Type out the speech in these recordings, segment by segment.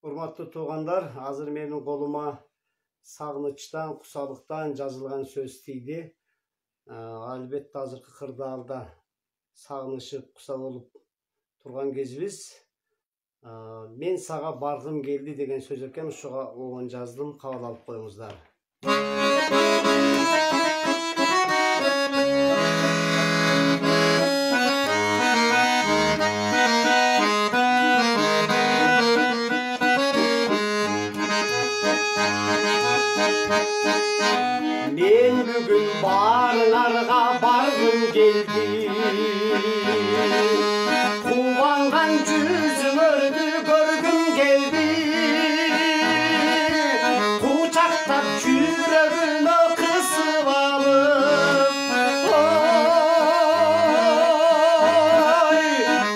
Урматтуу туугандар, азыр менин колума сагынычтан, кусалыктан жазылган сөз тийди. Албетте азыркы кырдаалда сагынышып, куса болуп турган кезибиз. Мен сага баргым келди деген сөз экен, ушуга оон жаздым, кабыл алып коюңуздар. Men бүгүn баарыңарга баргым келди, кубанган жүзүңөрдү көргүм келди, кучактап жүрөгүмө кысып алып, ой,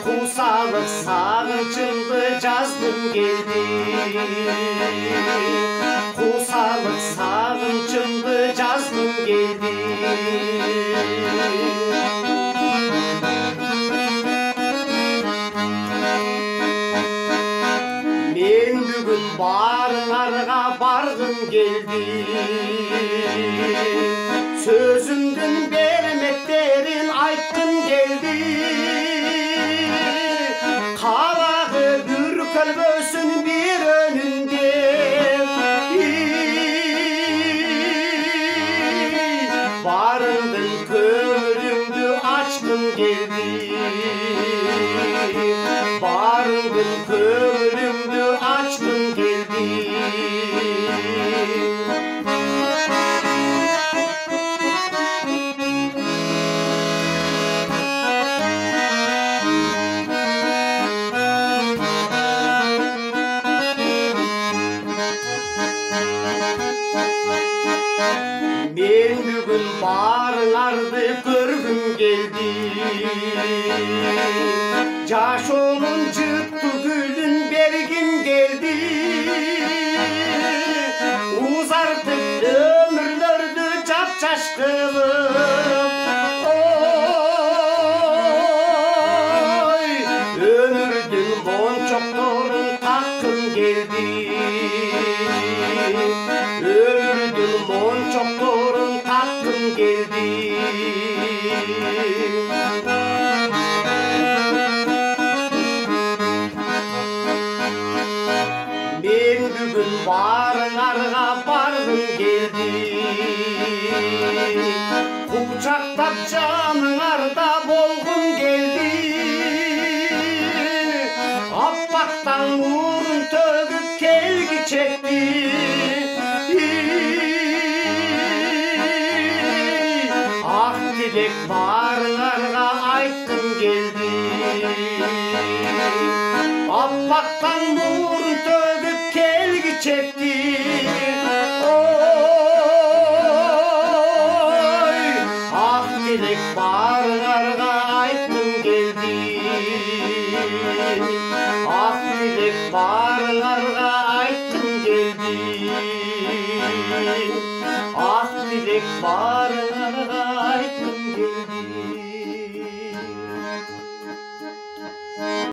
кусалык сагынычымды жазгым келди, кусалык сагынычымды жазгым келди. Мен бүгүн баарыңарга баргым келди, сөзүмдүн берметтерин айткым келди, кабагы бүркөлбөсүн бир өнүндө, барыңдын көңүлүңдү ачкым келди, барыңдын көңүлүңдү ачкым келди. Мен бүгүн баарыңарды көргүм келди, жашоонун жыттуу гүлүн бергим келди, узартып өмүрлөрдү жапжаш кылып, ой, өмүрдүн мончокторун таккым келди, өмүрдүн мончокторун таккым келди. Мен бүгүн баарыңарга баргым келди, кучактап жаныңарда болгум келди, аппактан нурун төгүп келги чекти, ак тилек баарыңарга айткым келди, аппактан нурун төгүп келги чекти, ой, ак тилек баарыңарга айткым келди, ак тилек баарыңарга айткым келди, ак тилек баарыңарга